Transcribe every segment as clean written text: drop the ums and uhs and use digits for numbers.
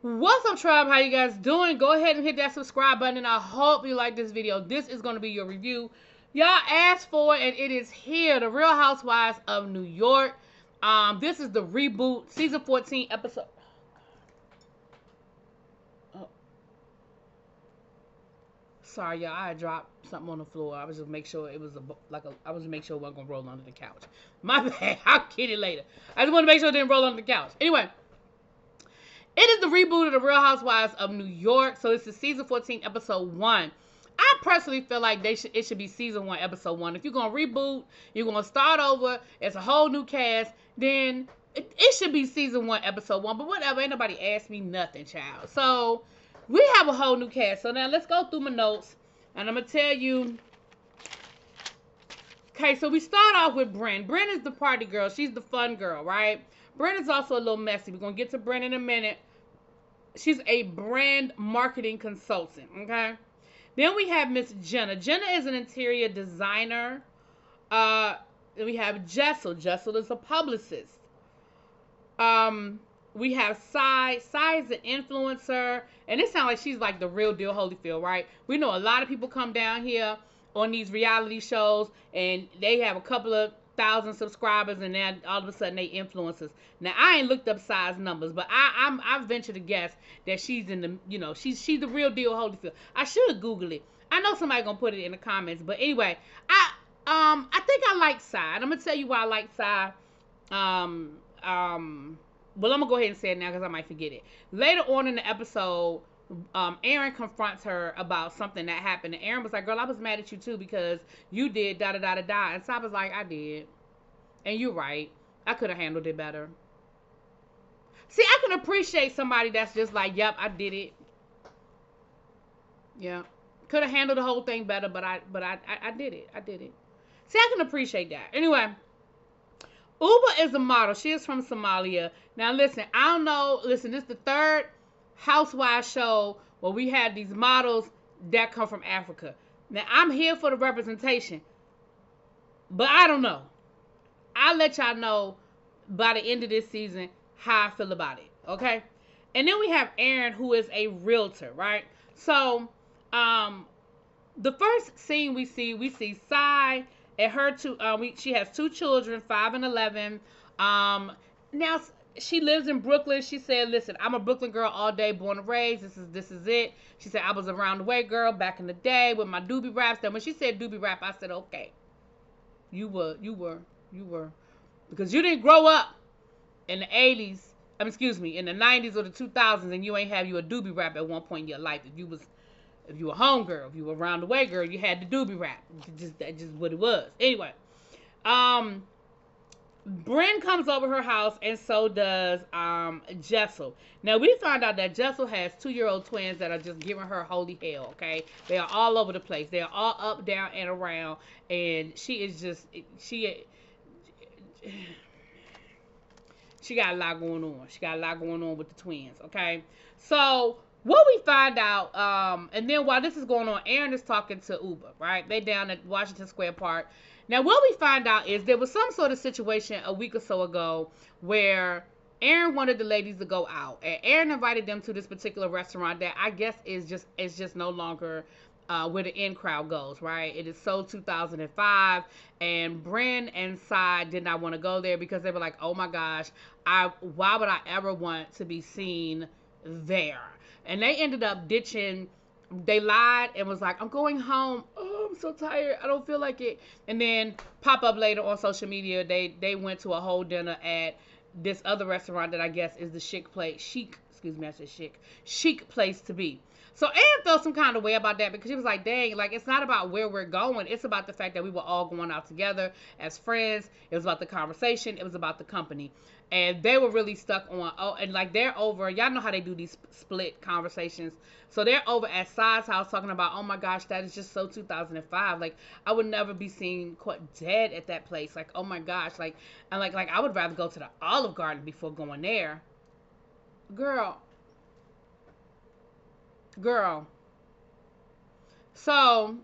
What's up, tribe? How you guys doing? Go ahead and hit that subscribe button, and I hope you like this video. This is going to be your review. Y'all asked for it, and it is here. The Real Housewives of New York. This is the reboot, season 14, episode. Oh. Sorry, y'all. I dropped something on the floor. I was just make sure it was I was make sure it wasn't gonna roll under the couch. My bad. I'll get it later. I just want to make sure it didn't roll under the couch. Anyway. It is the reboot of The Real Housewives of New York. So it's the season 14, episode 1. I personally feel like it should be season 1, episode 1. If you're going to reboot, you're going to start over, it's a whole new cast, then it should be season 1, episode 1. But whatever, ain't nobody asked me nothing, child. So we have a whole new cast. So now let's go through my notes, and I'm going to tell you. Okay, so we start off with Brynn. Brynn is the party girl. She's the fun girl, right? Brynn is also a little messy. We're going to get to Brynn in a minute. She's a brand marketing consultant, okay? Then we have Miss Jenna. Jenna is an interior designer. We have Jessel. Jessel is a publicist. We have Sai. Sai is an influencer. And it sounds like she's like the real deal Holyfield, right? We know a lot of people come down here on these reality shows, and they have a couple of thousand subscribers, and then all of a sudden they influencers. Now I ain't looked up size numbers, but I venture to guess that she's in the she's the real deal Holyfield. I should Google it. I know somebody gonna put it in the comments, but anyway, I think I like Sai. I'm gonna tell you why I like Sai. Well, I'm gonna go ahead and say it now because I might forget it later on in the episode. Aaron confronts her about something that happened, and Aaron was like, "Girl, I was mad at you too because you did da da da da da." And Sai was like, "I did, and you're right. I could have handled it better." See, I can appreciate somebody that's just like, "Yep, I did it. Yeah, could have handled the whole thing better, but I did it. I did it." See, I can appreciate that. Anyway, Uba is a model. She is from Somalia. Now, listen, I don't know. Listen, this is the third Housewives show where we have these models that come from Africa. Now, I'm here for the representation, but I don't know. I'll let y'all know by the end of this season how I feel about it, okay? And then we have Aaron, who is a realtor, right? So, the first scene we see Sai and her two. She has 2 children, 5 and 11. Now she lives in Brooklyn. She said, "Listen, I'm a Brooklyn girl all day, born and raised. This is it." She said, "I was around the way girl back in the day with my doobie wraps." Then when she said doobie wrap, I said, "Okay, you were, because you didn't grow up in the 80s. In the 90s or the 2000s, and you ain't have you a doobie wrap at one point in your life. If you were home girl, if you were around the way girl, you had the doobie wrap. That's just what it was." Anyway, Brynn comes over her house, and so does Jessel. Now, we find out that Jessel has 2-year-old twins that are just giving her holy hell, okay? They are all over the place. They are all up, down, and around, and she is just, she got a lot going on. She got a lot going on with the twins, okay? So, what we find out, and then while this is going on, Aaron is talking to Uba, right? They down at Washington Square Park. Now, what we find out is there was some sort of situation a week or so ago where Aaron wanted the ladies to go out, and Aaron invited them to this particular restaurant that I guess is just no longer where the in crowd goes, right? It is so 2005, and Brynn and Sai did not want to go there because they were like, "Oh my gosh, why would I ever want to be seen there?" And they ended up ditching. They lied and was like, "I'm going home. Oh, I'm so tired. I don't feel like it." And then pop up later on social media, they went to a whole dinner at this other restaurant that I guess is the chic place to be. So Aaron felt some kind of way about that because she was like, "Dang, like it's not about where we're going. It's about the fact that we were all going out together as friends. It was about the conversation. It was about the company." And they were really stuck on, and like they're over, y'all know how they do these split conversations. So they're over at Sai's house talking about, "Oh my gosh, that is just so 2005. Like I would never be seen caught dead at that place. Like, oh my gosh, like, and like I would rather go to the Olive Garden before going there." Girl. So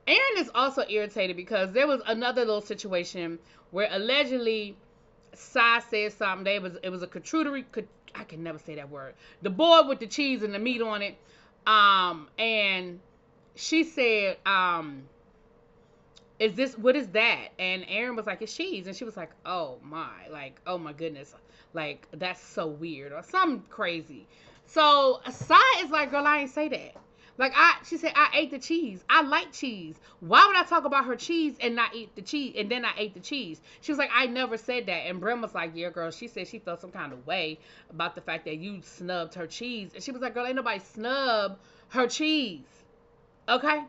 Aaron is also irritated because there was another little situation where allegedly Sai said something. It was a charcuterie. I can never say that word. The board with the cheese and the meat on it. And she said, is this, what is that? And Aaron was like, it's cheese. And she was like, oh my goodness, like that's so weird or something crazy. So Sai is like, girl, I ain't say that. Like she said, I ate the cheese. I like cheese. Why would I talk about her cheese and not eat the cheese? And then I ate the cheese. She was like, I never said that. And Brim was like, yeah, girl. She said she felt some kind of way about the fact that you snubbed her cheese. And she was like, girl, ain't nobody snub her cheese. Okay.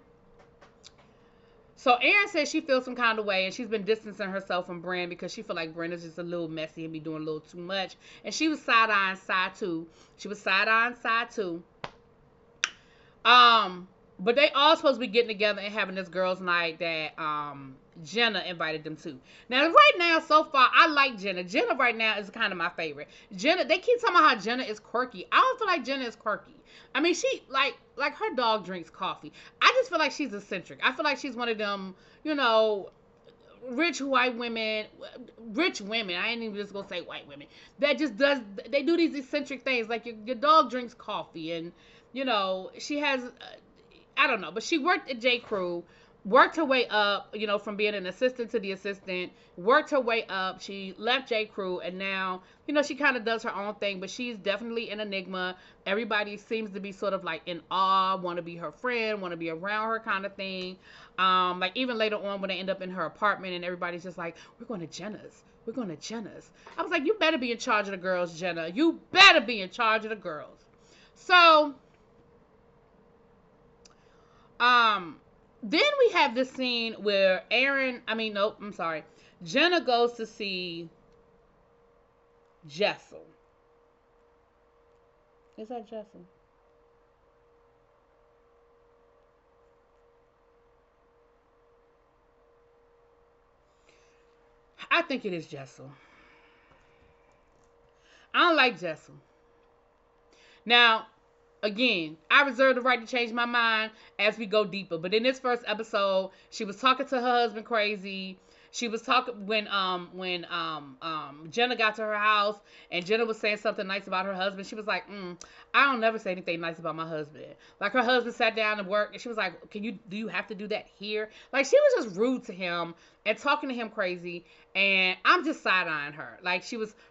So Erin says she feels some kind of way, and she's been distancing herself from Bren because she feel like Bren is just a little messy and be doing a little too much. And she was side-eyeing side too. She was side-eyeing side too. But they all supposed to be getting together and having this girls' night that Jenna invited them to. Now, right now, so far, I like Jenna. Jenna right now is kind of my favorite. Jenna, they keep talking about how Jenna is quirky. I don't feel like Jenna is quirky. I mean, she, like her dog drinks coffee. I just feel like she's eccentric. I feel like she's one of them, you know, rich white women, I ain't even just gonna say white women, that just they do these eccentric things. Like your dog drinks coffee, and, you know, she has, I don't know, but she worked at J. Crew, worked her way up, you know, from being an assistant to the assistant, worked her way up. She left J. Crew, and now, you know, she kind of does her own thing, but she's definitely an enigma. Everybody seems to be sort of like in awe, want to be her friend, want to be around her kind of thing. Like even later on when they end up in her apartment and everybody's just like, we're going to Jenna's. We're going to Jenna's. I was like, you better be in charge of the girls, Jenna. You better be in charge of the girls. So, then we have this scene where Jenna goes to see Jessel. Is that Jessel? I think it is Jessel. I don't like Jessel. Now, again, I reserve the right to change my mind as we go deeper. But in this first episode, she was talking to her husband crazy. She was talking when Jenna got to her house and Jenna was saying something nice about her husband. She was like, I don't never say anything nice about my husband. Like her husband sat down and worked and she was like, do you have to do that here? Like she was just rude to him and talking to him crazy. And I'm just side-eyeing her. Like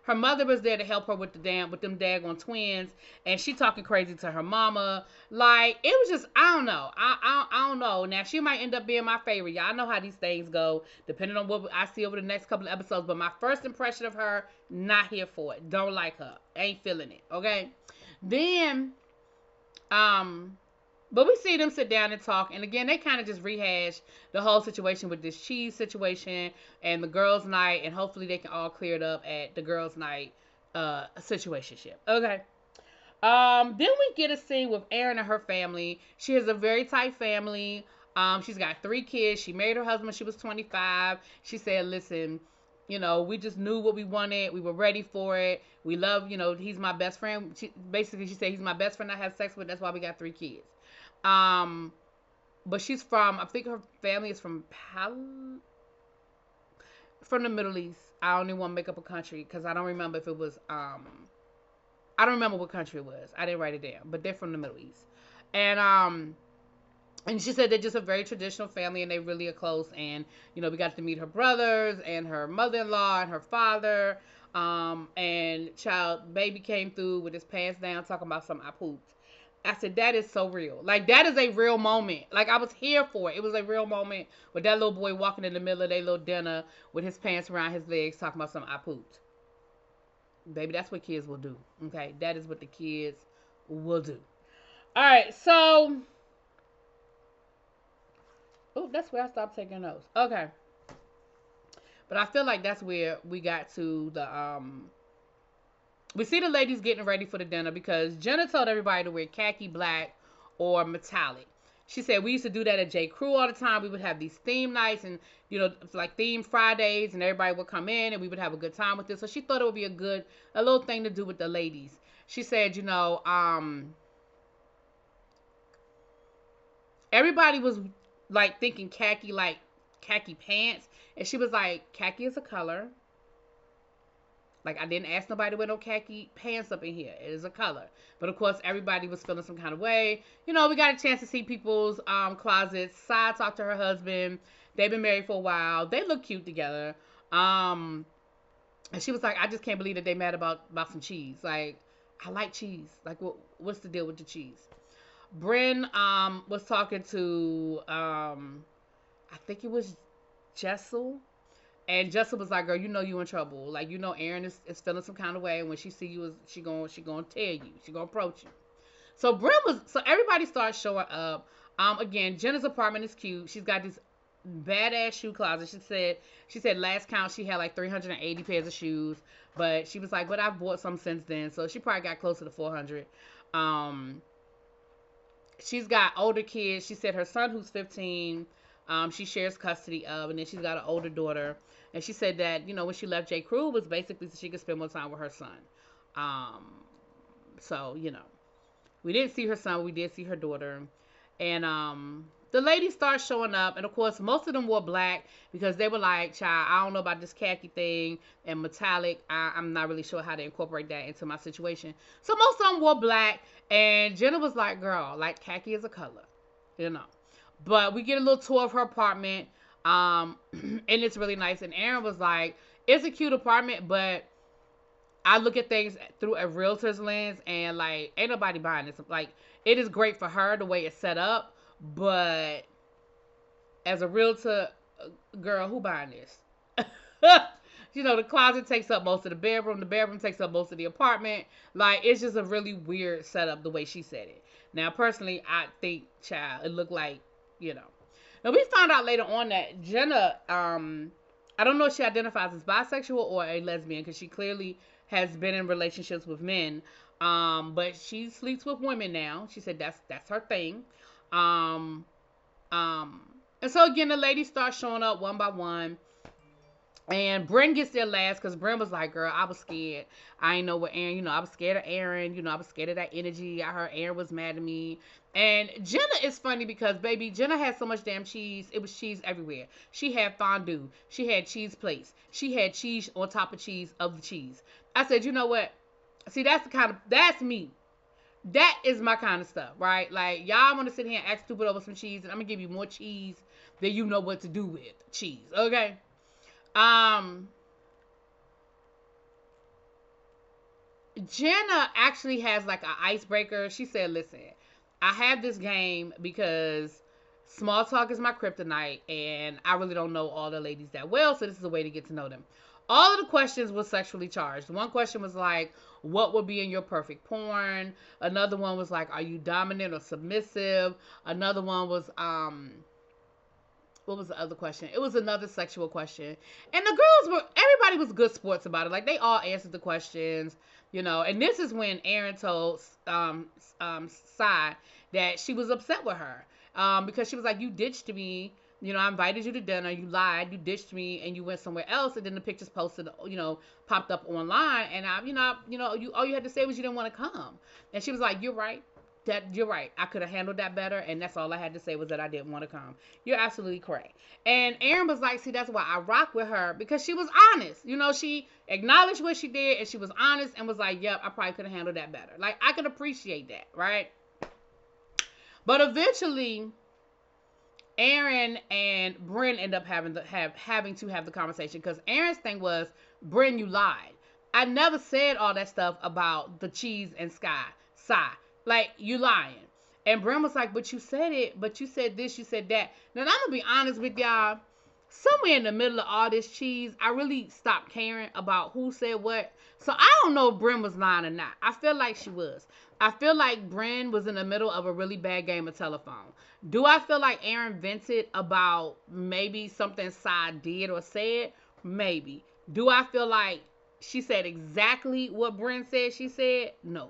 her mother was there to help her with them daggone twins, and she talking crazy to her mama. Like it was just, I don't know. I don't know. Now she might end up being my favorite. Y'all know how these things go, depending on what I see over the next couple of episodes. But my first impression of her, not here for it. Don't like her. Ain't feeling it. Okay. Then, but we see them sit down and talk, and again, they kind of just rehash the whole situation with this cheese situation and the girls' night, and hopefully they can all clear it up at the girls' night situationship. Okay. Then we get a scene with Erin and her family. She has a very tight family. She's got 3 kids. She married her husband when she was 25. She said, listen, you know, we just knew what we wanted. We were ready for it. We love, you know, he's my best friend. She said he's my best friend I have sex with. That's why we got 3 kids. But she's from, I think her family is from the Middle East. I don't even want to make up a country because I don't remember if it was, I don't remember what country it was. I didn't write it down, but they're from the Middle East. And she said they're just a very traditional family and they really are close. And, you know, we got to meet her brothers and her mother-in-law and her father. And baby came through with his pants down talking about something I pooped. I said, that is so real. Like, that is a real moment. Like, I was here for it. It was a real moment with that little boy walking in the middle of their little dinner with his pants around his legs talking about something I pooped. Baby, that's what kids will do. Okay? That is what the kids will do. All right, so... Oh, that's where I stopped taking notes. Okay. But I feel like that's where we got to the... We see the ladies getting ready for the dinner because Jenna told everybody to wear khaki, black, or metallic. She said we used to do that at J. Crew all the time. We would have these theme nights and, you know, like theme Fridays, and everybody would come in and we would have a good time with this. So she thought it would be a little thing to do with the ladies. She said, you know, everybody was like thinking khaki, like khaki pants. And she was like, khaki is a color. Like, I didn't ask nobody to wear no khaki pants up in here. It is a color. But, of course, everybody was feeling some kind of way. You know, we got a chance to see people's closets. Sai talked to her husband. They've been married for a while. They look cute together. And she was like, I just can't believe that they mad about some cheese. Like, I like cheese. Like, what's the deal with the cheese? Bryn was talking to, I think it was Jessel. And Jessel was like, girl, you know you in trouble. Like, you know Aaron is feeling some kind of way. And when she see you, she gonna tell you. She gonna approach you. So everybody starts showing up. Again, Jenna's apartment is cute. She's got this badass shoe closet. She said last count she had like 380 pairs of shoes. But she was like, but I've bought some since then. So she probably got closer to 400. She's got older kids. She said her son, who's 15, she shares custody of, and then she's got an older daughter. And she said that, you know, when she left J. Crew was basically so she could spend more time with her son. So, you know, we didn't see her son, but we did see her daughter. And the ladies start showing up, and of course, most of them wore black because they were like, child, I don't know about this khaki thing and metallic. I'm not really sure how to incorporate that into my situation. So most of them wore black, and Jenna was like, girl, like khaki is a color, you know. But we get a little tour of her apartment, and it's really nice. And Aaron was like, it's a cute apartment, but I look at things through a realtor's lens, and like, ain't nobody buying this. Like, it is great for her the way it's set up, but as a realtor, girl, who buying this? You know, the closet takes up most of the bedroom takes up most of the apartment. Like, it's just a really weird setup the way she said it. Now, personally, I think, child, it looked like, you know. Now, we found out later on that Jenna, I don't know if she identifies as bisexual or a lesbian, because she clearly has been in relationships with men. But she sleeps with women now. She said that's her thing. And so again, the ladies start showing up one by one. And Bryn gets there last because Bryn was like, girl, I was scared. I ain't know what Aaron, you know, I was scared of Aaron. You know, I was scared of that energy. I heard Aaron was mad at me. And Jenna is funny because, baby, Jenna had so much damn cheese. It was cheese everywhere. She had fondue. She had cheese plates. She had cheese on top of cheese of the cheese. I said, you know what? See, that's me. That is my kind of stuff, right? Like, y'all want to sit here and act stupid over some cheese, and I'm going to give you more cheese than you know what to do with cheese, okay? Jenna actually has like an icebreaker. She said, listen, I have this game because small talk is my kryptonite, and I really don't know all the ladies that well, so this is a way to get to know them. All of the questions were sexually charged. One question was like, what would be in your perfect porn? Another one was like, are you dominant or submissive? Another one was, what was the other question? It was another sexual question. And the girls everybody was good sports about it. Like, they all answered the questions, you know. And this is when Aaron told Sai that she was upset with her. Because she was like, you ditched me. You know, I invited you to dinner. You lied. You ditched me, and you went somewhere else. And then the pictures posted, you know, popped up online. And all you had to say was you didn't want to come. And she was like, you're right. You're right. I could have handled that better, and that's all I had to say was that I didn't want to come. You're absolutely correct. And Aaron was like, see, that's why I rock with her, because she was honest. You know, she acknowledged what she did, and she was honest and was like, yep, I probably could have handled that better. Like, I could appreciate that, right? But eventually, Aaron and Bryn end up having to have the conversation, because Aaron's thing was, Bryn, you lied. I never said all that stuff about the cheese and Sai. Like, you lying. And Bryn was like, but you said it, but you said this, you said that. Now, I'm going to be honest with y'all. Somewhere in the middle of all this cheese, I really stopped caring about who said what. So, I don't know if Bryn was lying or not. I feel like she was. I feel like Bryn was in the middle of a really bad game of telephone. Do I feel like Aaron vented about maybe something Sai did or said? Maybe. Do I feel like she said exactly what Bryn said she said? No.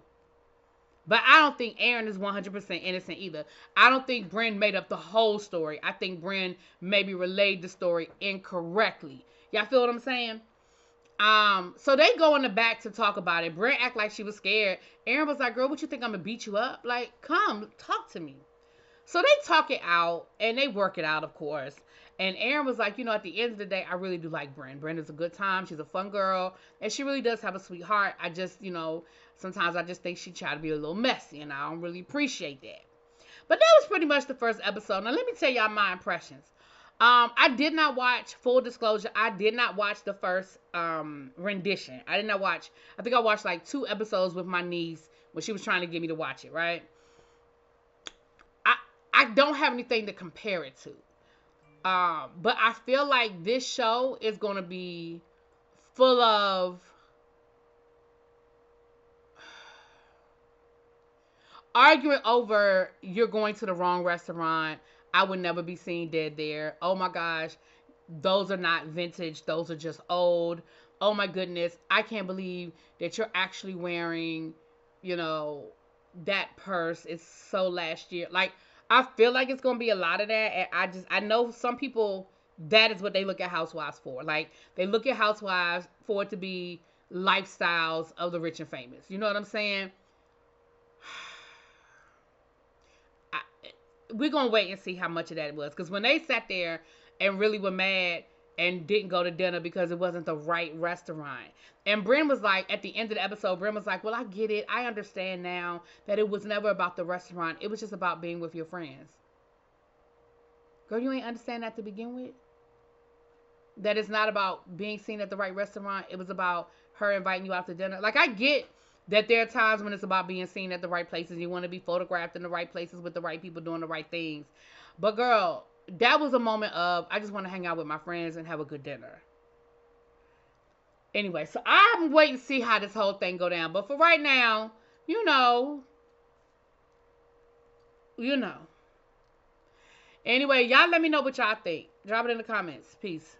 But I don't think Aaron is 100% innocent either. I don't think Bryn made up the whole story. I think Bryn maybe relayed the story incorrectly. Y'all feel what I'm saying? So they go in the back to talk about it. Bryn act like she was scared. Aaron was like, girl, what you think, I'm gonna beat you up? Like, come, talk to me. So they talk it out, and they work it out, of course. And Aaron was like, at the end of the day, I really do like Bryn. Bryn is a good time. She's a fun girl. And she really does have a sweet heart. I just, sometimes I just think she tried to be a little messy. And I don't really appreciate that. But that was pretty much the first episode. Now, let me tell y'all my impressions. I did not watch, full disclosure, I did not watch the first rendition. I did not watch, I think I watched like 2 episodes with my niece when she was trying to get me to watch it, right? I don't have anything to compare it to. But I feel like this show is going to be full of arguing over you're going to the wrong restaurant. I would never be seen dead there. Oh my gosh. Those are not vintage. Those are just old. Oh my goodness. I can't believe that you're actually wearing, that purse. It's so last year. Like, I feel like it's going to be a lot of that. And I know some people, that is what they look at Housewives for. Like, they look at Housewives for it to be lifestyles of the rich and famous. You know what I'm saying? We're going to wait and see how much of that it was. Because when they sat there and really were mad and didn't go to dinner because it wasn't the right restaurant. And Bryn was like, at the end of the episode, Bryn was like, well, I get it. I understand now that it was never about the restaurant. It was just about being with your friends. Girl, you ain't understand that to begin with? That it's not about being seen at the right restaurant. It was about her inviting you out to dinner. Like, I get that there are times when it's about being seen at the right places. You want to be photographed in the right places with the right people doing the right things. But girl, that was a moment of, I just want to hang out with my friends and have a good dinner. Anyway, so I'm waiting to see how this whole thing go down. But for right now, you know. Anyway, y'all let me know what y'all think. Drop it in the comments. Peace.